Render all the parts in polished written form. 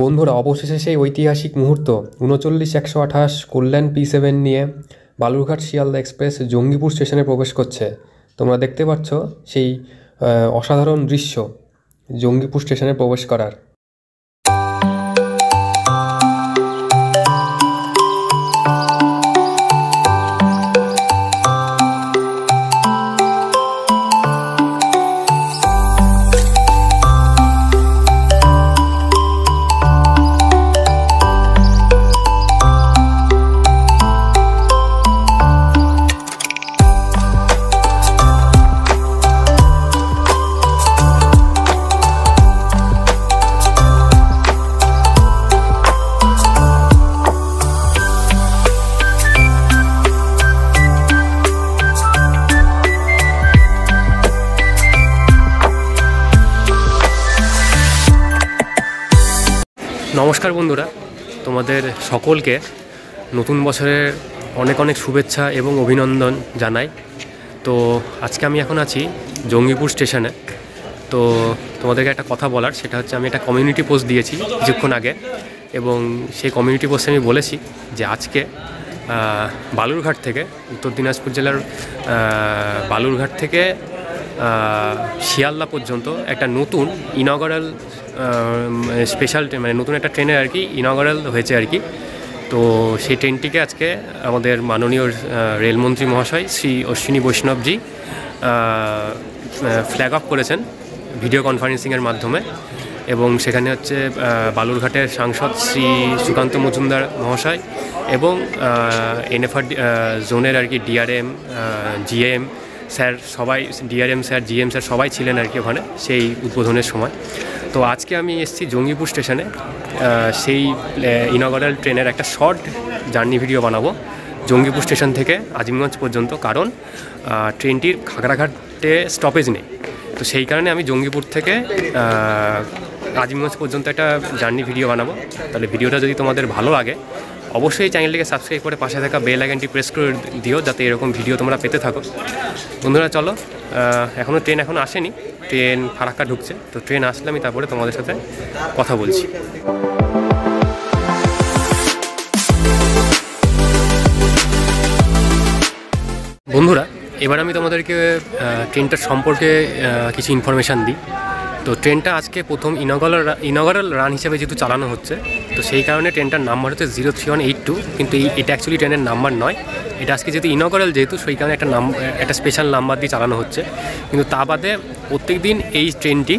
বন্ধুরা, অবশেষে সেই ঐতিহাসিক মুহূর্ত ৩৯-১২৮ কল্যাণ P7 নিয়ে বালুরঘাট শিয়ালদা এক্সপ্রেস জঙ্গিপুর স্টেশনে প্রবেশ করছে। তোমরা দেখতে পাচ্ছ সেই অসাধারণ দৃশ্য জঙ্গিপুর স্টেশনে প্রবেশ করার। নমস্কার বন্ধুরা, তোমাদের সকলকে নতুন বছরের অনেক অনেক শুভেচ্ছা এবং অভিনন্দন জানাই। তো আজকে আমি এখন আছি জঙ্গিপুর স্টেশনে। তো তোমাদেরকে একটা কথা বলার, সেটা হচ্ছে আমি একটা কমিউনিটি পোস্ট দিয়েছি কিছুক্ষণ আগে, এবং সেই কমিউনিটি পোস্টে আমি বলেছি যে আজকে বালুরঘাট থেকে, উত্তর দিনাজপুর জেলার বালুরঘাট থেকে শিয়ালদা পর্যন্ত একটা নতুন ইনগরাল স্পেশাল ট্রেন, মানে নতুন একটা ট্রেনের আর কি ইনগরাল হয়েছে আর কি। তো সেই ট্রেনটিকে আজকে আমাদের মাননীয় রেলমন্ত্রী মহাশয় শ্রী অশ্বিনী বৈষ্ণবজি ফ্ল্যাগ অফ করেছেন ভিডিও কনফারেন্সিংয়ের মাধ্যমে, এবং সেখানে হচ্ছে বালুরঘাটের সাংসদ শ্রী সুকান্ত মজুমদার মহাশয় এবং এনএফআর জোনের আর কি ডিআরএম, জিএম স্যার সবাই, ডিআরএম স্যার, জিএম স্যার সবাই ছিলেন আর কি ওখানে সেই উদ্বোধনের সময়। তো আজকে আমি এসেছি জঙ্গিপুর স্টেশনে, সেই ইনগরাল ট্রেনের একটা শর্ট জার্নি ভিডিও বানাবো জঙ্গিপুর স্টেশন থেকে আজিমগঞ্জ পর্যন্ত, কারণ ট্রেনটির খাগড়াঘাটে স্টপেজ নেই। তো সেই কারণে আমি জঙ্গিপুর থেকে আজিমগঞ্জ পর্যন্ত একটা জার্নি ভিডিও বানাবো। তাহলে ভিডিওটা যদি তোমাদের ভালো লাগে অবশ্যই চ্যানেলটিকে সাবস্ক্রাইব করে পাশে থাকা বেল আইকনটি প্রেস করে দিও, যাতে এরকম ভিডিও তোমরা পেতে থাকো। বন্ধুরা চলো, এখনও ট্রেন আসেনি, ট্রেন ফারাক্কা ঢুকছে। তো ট্রেন আসলে আমি তারপরে তোমাদের সাথে কথা বলছি। বন্ধুরা, এবার আমি তোমাদেরকে ট্রেনটার সম্পর্কে কিছু ইনফরমেশান দিই। তো ট্রেনটা আজকে প্রথম ইনগরাল রান হিসেবে যেহেতু চালানো হচ্ছে, তো সেই কারণে ট্রেনটার নাম্বার হচ্ছে 03182, কিন্তু এটা অ্যাকচুয়ালি ট্রেনের নাম্বার নয়। এটা আজকে যেহেতু ইনগরাল, যেহেতু সেই কারণে একটা স্পেশাল নাম্বার দিয়ে চালানো হচ্ছে। কিন্তু তা বাদে প্রত্যেক দিন এই ট্রেনটি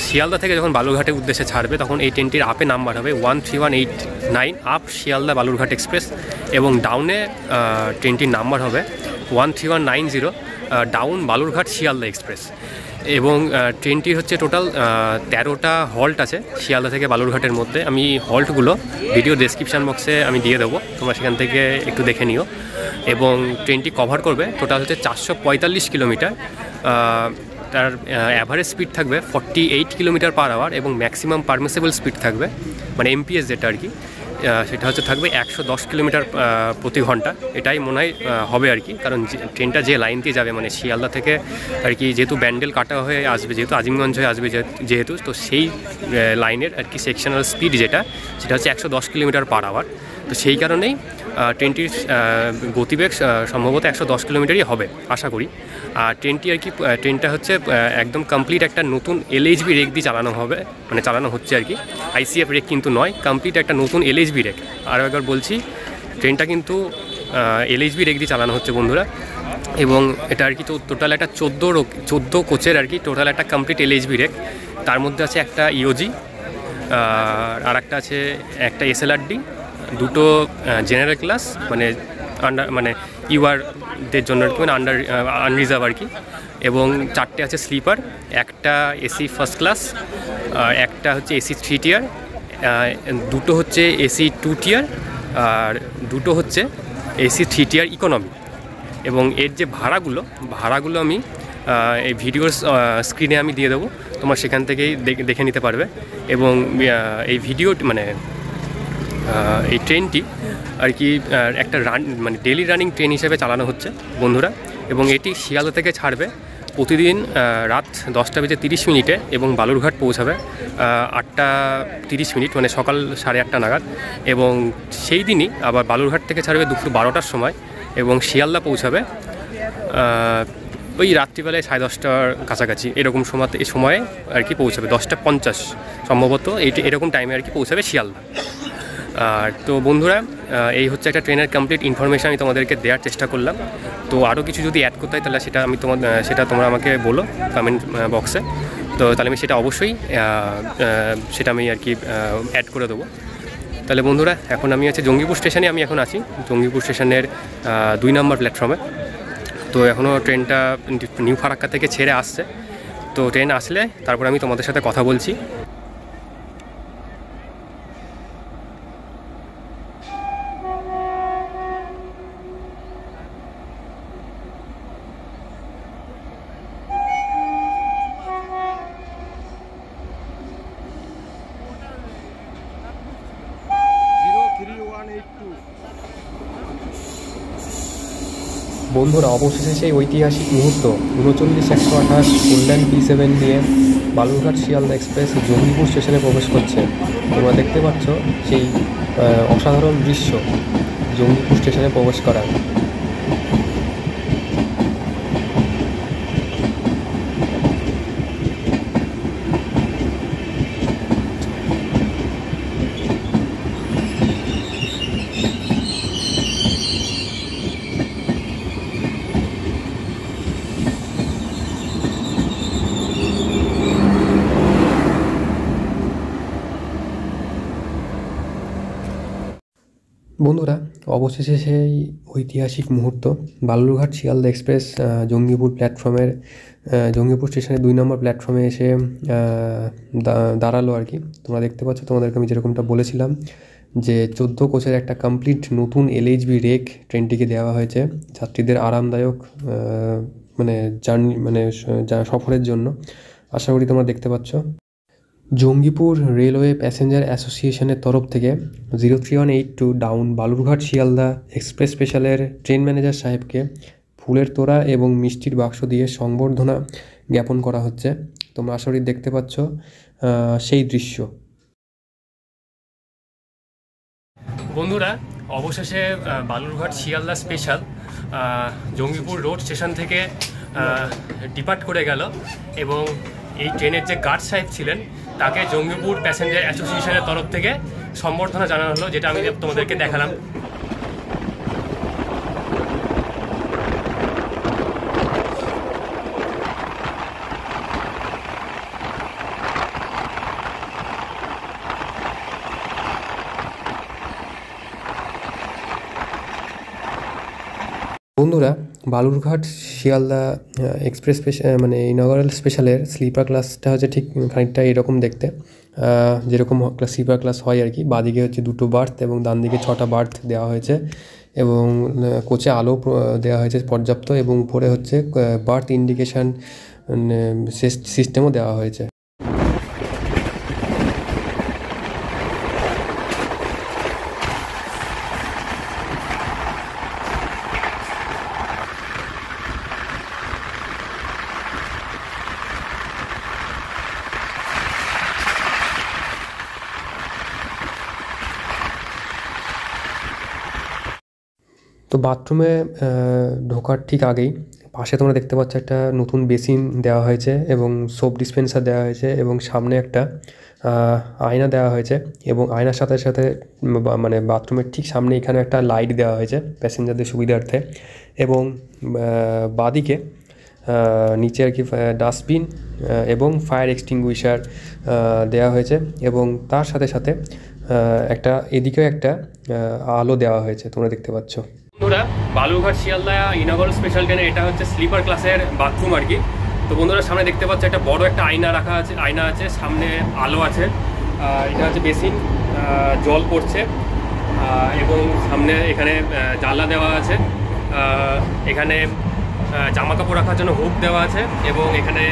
শিয়ালদা থেকে যখন বালুরঘাটের উদ্দেশ্যে ছাড়বে, তখন এই ট্রেনটির আপে নাম্বার হবে 13189 আপ শিয়ালদা বালুরঘাট এক্সপ্রেস, এবং ডাউনে ট্রেনটির নাম্বার হবে 13190 ডাউন বালুরঘাট শিয়ালদা এক্সপ্রেস। এবং ট্রেনটির হচ্ছে টোটাল 13টা হল্ট আছে শিয়ালদা থেকে বালুরঘাটের মধ্যে। আমি হল্টগুলো ভিডিও ডেসক্রিপশান বক্সে আমি দিয়ে দেবো, তোমরা সেখান থেকে একটু দেখে নিও। এবং ট্রেনটি কভার করবে টোটাল হচ্ছে 445 কিলোমিটার। তার অ্যাভারেজ স্পিড থাকবে 48 কিলোমিটার পার আওয়ার, এবং ম্যাক্সিমাম পারমিসেবল স্পিড থাকবে, মানে এমপিএস যেটা আর কি, সেটা হচ্ছে থাকবে 110 কিলোমিটার প্রতি ঘন্টা। এটাই মনে হয় হবে আর কি, কারণ ট্রেনটা যে লাইন দিয়ে যাবে, মানে শিয়ালদা থেকে আর কি, যেহেতু ব্যান্ডেল কাটা হয়ে আসবে, যেহেতু আজিমগঞ্জ হয়ে আসবে যেহেতু, তো সেই লাইনের আর কি সেকশনাল স্পিড যেটা, সেটা হচ্ছে 110 কিলোমিটার পার আওয়ার। তো সেই কারণেই ট্রেনটির গতিবেগ সম্ভবত 110 কিলোমিটারই হবে আশা করি। আর ট্রেনটি আর কি, ট্রেনটা হচ্ছে একদম কমপ্লিট একটা নতুন এলএইচবি রেক দিয়ে চালানো হবে, মানে চালানো হচ্ছে আর কি। আইসিএফ রেক কিন্তু নয়, কমপ্লিট একটা নতুন এলএইচবি রেক। আরও একবার বলছি, ট্রেনটা কিন্তু এলএইচবি রেক দিয়ে চালানো হচ্ছে বন্ধুরা। এবং এটা আর কি টোটাল একটা 14 কোচের আর কি টোটাল একটা কমপ্লিট এলএইচবি রেক। তার মধ্যে আছে একটা ইওজি, আর একটা আছে একটা এসএলআরডি, দুটো জেনারেল ক্লাস, মানে ইউআরদের জন্য আর কি, মানে আনরিজার্ভ আর কি, এবং 4টে আছে স্লিপার, একটা এসি ফার্স্ট ক্লাস, একটা হচ্ছে এসি 3 টিয়ার, দুটো হচ্ছে এসি 2 টিয়ার, আর দুটো হচ্ছে এসি 3 টিয়ার ইকোনমি। এবং এর যে ভাড়াগুলো আমি এই ভিডিওর স্ক্রিনে আমি দিয়ে দেবো, তোমরা সেখান থেকেই দেখে নিতে পারবে। এবং এই ভিডিও মানে এই ট্রেনটি আর কি একটা মানে ডেলি রানিং ট্রেন হিসেবে চালানো হচ্ছে বন্ধুরা। এবং এটি শিয়ালদা থেকে ছাড়বে প্রতিদিন রাত 10:30 এবং বালুরঘাট পৌঁছাবে 8:30, মানে সকাল 8:30 নাগাদ। এবং সেই দিনই আবার বালুরঘাট থেকে ছাড়বে দুপুর 12টার সময় এবং শিয়ালদা পৌঁছাবে ওই রাত্রিবেলায় 10:30টার কাছাকাছি এরকম সময়ে আর কি পৌঁছাবে, 10:50 সম্ভবত এরকম টাইমে আর কি পৌঁছাবে শিয়ালদা। তো বন্ধুরা, এই হচ্ছে একটা ট্রেনের কমপ্লিট ইনফরমেশান আমি তোমাদেরকে দেওয়ার চেষ্টা করলাম। তো আরও কিছু যদি অ্যাড করতে হয় তাহলে সেটা তোমরা আমাকে বলো কমেন্ট বক্সে। তো তাহলে আমি সেটা অবশ্যই সেটা আমি আর কি অ্যাড করে দেবো। তাহলে বন্ধুরা, এখন আমি জঙ্গিপুর স্টেশনে এখন আছি, জঙ্গিপুর স্টেশনের 2 নম্বর প্ল্যাটফর্মে। তো এখনও ট্রেনটা নিউ ফারাক্কা থেকে ছেড়ে আসছে। তো ট্রেন আসলে তারপর আমি তোমাদের সাথে কথা বলছি। বন্ধুরা, অবশেষে সেই ঐতিহাসিক মুহূর্ত 39-128 গোল্ডেন P7 নিয়ে বালুরঘাট শিয়ালদা এক্সপ্রেস জঙ্গিপুর স্টেশনে প্রবেশ করছে। তোমরা দেখতে পাচ্ছ সেই অসাধারণ দৃশ্য জঙ্গিপুর স্টেশনে প্রবেশ করার। বন্ধুরা, অবশেষে সেই ঐতিহাসিক মুহূর্ত বালুরঘাট শিয়ালদা এক্সপ্রেস জঙ্গিপুর জঙ্গিপুর স্টেশনের 2 নম্বর প্ল্যাটফর্মে এসে দাঁড়ালো আর কি। তোমরা দেখতে পাচ্ছ, তোমাদেরকে আমি যেরকমটা বলেছিলাম যে 14 কোচের একটা কমপ্লিট নতুন LHB রেক ট্রেনটিকে দেওয়া হয়েছে যাত্রীদের আরামদায়ক সফরের জন্য। আশা করি তোমরা দেখতে পাচ্ছ। জঙ্গিপুর রেলওয়ে প্যাসেঞ্জার অ্যাসোসিয়েশনের তরফ থেকে 03182 ডাউন বালুরঘাট শিয়ালদা এক্সপ্রেস স্পেশালের ট্রেন ম্যানেজার সাহেবকে ফুলের তোড়া এবং মিষ্টির বাক্স দিয়ে সংবর্ধনা জ্ঞাপন করা হচ্ছে। তোমরা আশা করি দেখতে পাচ্ছ সেই দৃশ্য। বন্ধুরা, অবশেষে Balurghat Sealdah special Jangipur road station থেকে ডিপার্ট করে গেল এবং এই ট্রেনের যে গার্ড সাহেব ছিলেন তাকে জঙ্গিপুর প্যাসেঞ্জার অ্যাসোসিয়েশনের তরফ থেকে সম্বর্ধনা জানানো হলো, যেটা আমি তোমাদেরকে দেখালাম। বন্ধুরা, বালুরঘাট শিয়ালদা এক্সপ্রেস ইনগরাল স্পেশালের স্লিপার ক্লাসটা হচ্ছে ঠিক খানিকটা এরকম দেখতে, যেরকম স্লিপার ক্লাস হয় আর কি। বাঁদিকে হচ্ছে 2টো বার্থ এবং ডান দিকে 6টা বার্থ দেওয়া হয়েছে এবং কোচে আলো দেওয়া হয়েছে পর্যাপ্ত, এবং উপরে হচ্ছে বার্থ ইন্ডিকেশান সিস্টেমও দেওয়া হয়েছে। তো বাথরুমে ঢোকার ঠিক আগেই পাশে তোমরা দেখতে পাচ্ছ একটা নতুন বেসিন দেওয়া হয়েছে এবং সোপ ডিসপেন্সার দেওয়া হয়েছে এবং সামনে একটা আয়না দেওয়া হয়েছে এবং আয়নার সাথে সাথে বাথরুমের ঠিক সামনে এখানে একটা লাইট দেওয়া হয়েছে প্যাসেঞ্জারদের সুবিধার্থে। এবং বাঁদিকে নিচে আর কি ডাস্টবিন এবং ফায়ার এক্সটিংগুইশার দেওয়া হয়েছে এবং তার সাথে সাথে এদিকেও একটা আলো দেওয়া হয়েছে, তোমরা দেখতে পাচ্ছ। বন্ধুরা, বালুরঘাট শিয়ালদা ইনগরাল স্পেশাল ট্রেনে এটা হচ্ছে স্লিপার ক্লাসের বাথরুম আর কি। তো বন্ধুরা, সামনে দেখতে পাচ্ছ একটা বড় একটা আয়না আছে, সামনে আলো আছে, এটা হচ্ছে বেসিন, জল পড়ছে এবং সামনে এখানে জানলা দেওয়া আছে, এখানে জামা কাপড় রাখার জন্য হুক দেওয়া আছে এবং এখানে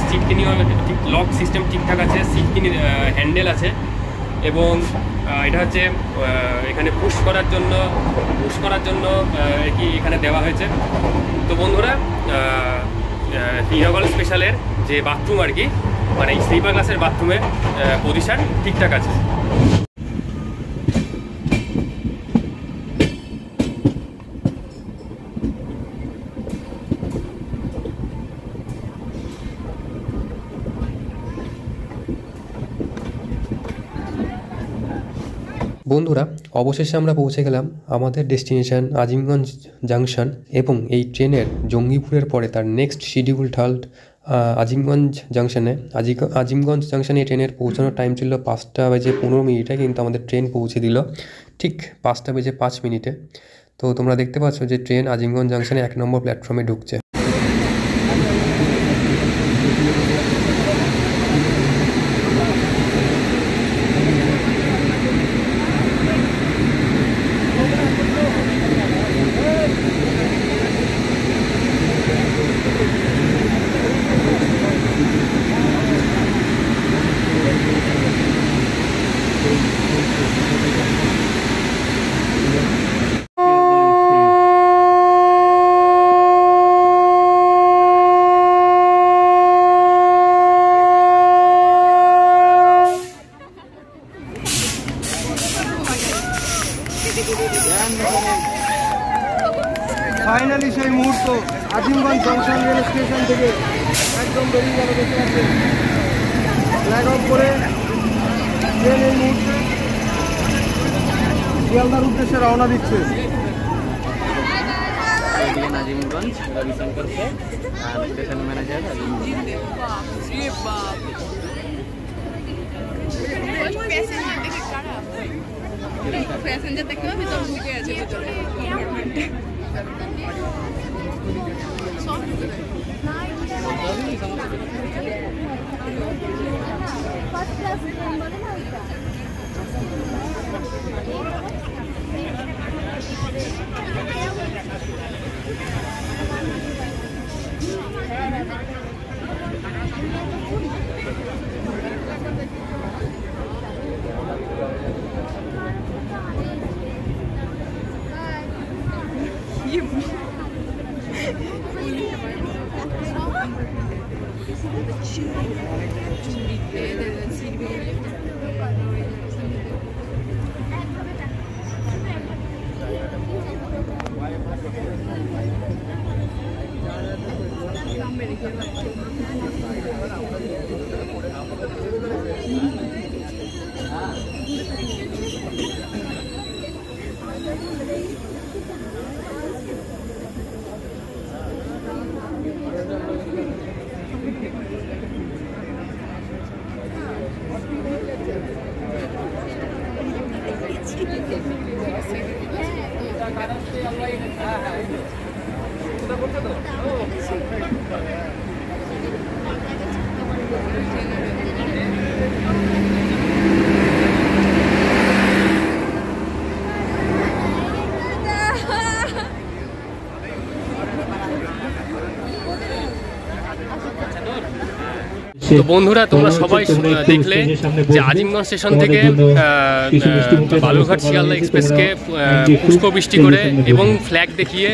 সিটকিনিও ঠিক লক সিস্টেম ঠিকঠাক আছে, সিটকিনি হ্যান্ডেল আছে এবং এটা হচ্ছে এখানে পুশ করার জন্য কি এখানে দেওয়া হয়েছে। তো বন্ধুরা, শ্রীনগর স্পেশালের যে বাথরুম আর কি, মানে এই স্লিপার ক্লাসের বাথরুমের পজিশন ঠিকঠাক আছে। বন্ধুরা, অবশেষে আমরা পৌঁছে গেলাম আমাদের ডেস্টিনেশন আজিমগঞ্জ জাংশন, এবং এই ট্রেনের জঙ্গিপুরের পরে তার নেক্সট শিডিউল হাল্ট আজিমগঞ্জ জাংশনে। আজিমগঞ্জ জাংশনে এই ট্রেনের পৌঁছানোর টাইম ছিল 5:15, কিন্তু আমাদের ট্রেন পৌঁছে দিল ঠিক 5:05। তো তোমরা দেখতে পাচ্ছ যে ট্রেন আজিমগঞ্জ জাংশনে 1 নম্বর প্ল্যাটফর্মে ঢুকছে। ফাইনালি সেই মুহূর্ত আজিমগঞ্জ জংশন রেল স্টেশন থেকে একদম বেরিয়ে গেল। দেখতে পাচ্ছেন ফ্ল্যাগ অফ করে ট্রেন এই মুহূর্তে শিয়ালদার উদ্দেশ্যে রওনা দিচ্ছে। আজিমগঞ্জ রবিশঙ্কর से स्टेशन मैनेजर पैसेंजर देखना भी तो ढुके আছে ভিতরে তো বন্ধুরা, তোমরা সবাই দেখলে যে আজিমগঞ্জ স্টেশন থেকে বালুরঘাট শিয়ালদা এক্সপ্রেসকে পুষ্পবৃষ্টি করে এবং ফ্ল্যাগ দেখিয়ে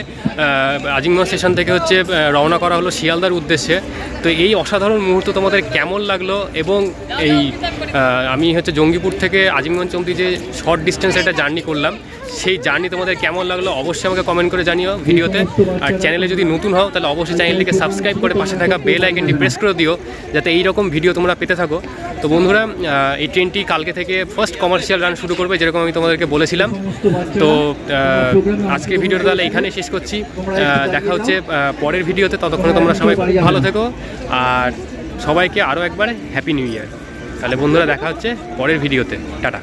আজিমগঞ্জ স্টেশন থেকে হচ্ছে রওনা করা হলো শিয়ালদার উদ্দেশ্যে। তো এই অসাধারণ মুহূর্ত তোমাদের কেমন লাগলো, এবং এই আমি হচ্ছে জঙ্গিপুর থেকে আজিমগঞ্জ অবধি যে শর্ট ডিস্টেন্স একটা জার্নি করলাম, সেই জার্নি তোমাদের কেমন লাগলো অবশ্যই আমাকে কমেন্ট করে জানিও ভিডিওতে। আর চ্যানেলে যদি নতুন হও তাহলে অবশ্যই চ্যানেলটিকে সাবস্ক্রাইব করে পাশে থাকা বেল আইকনটি প্রেস করে দিও, যাতে এইরকম ভিডিও তোমরা পেতে থাকো। তো বন্ধুরা, এই ট্রেনটি কালকে থেকে ফার্স্ট কমার্শিয়াল রান শুরু করবে, যেরকম আমি তোমাদেরকে বলেছিলাম। তো আজকের ভিডিওটা তাহলে এখানে শেষ করছি। দেখা হচ্ছে পরের ভিডিওতে। ততক্ষণে তোমরা সবাই ভালো থেকো, আর সবাইকে আরও একবার হ্যাপি নিউ ইয়ার। তাহলে বন্ধুরা, দেখা হচ্ছে পরের ভিডিওতে। টাটা।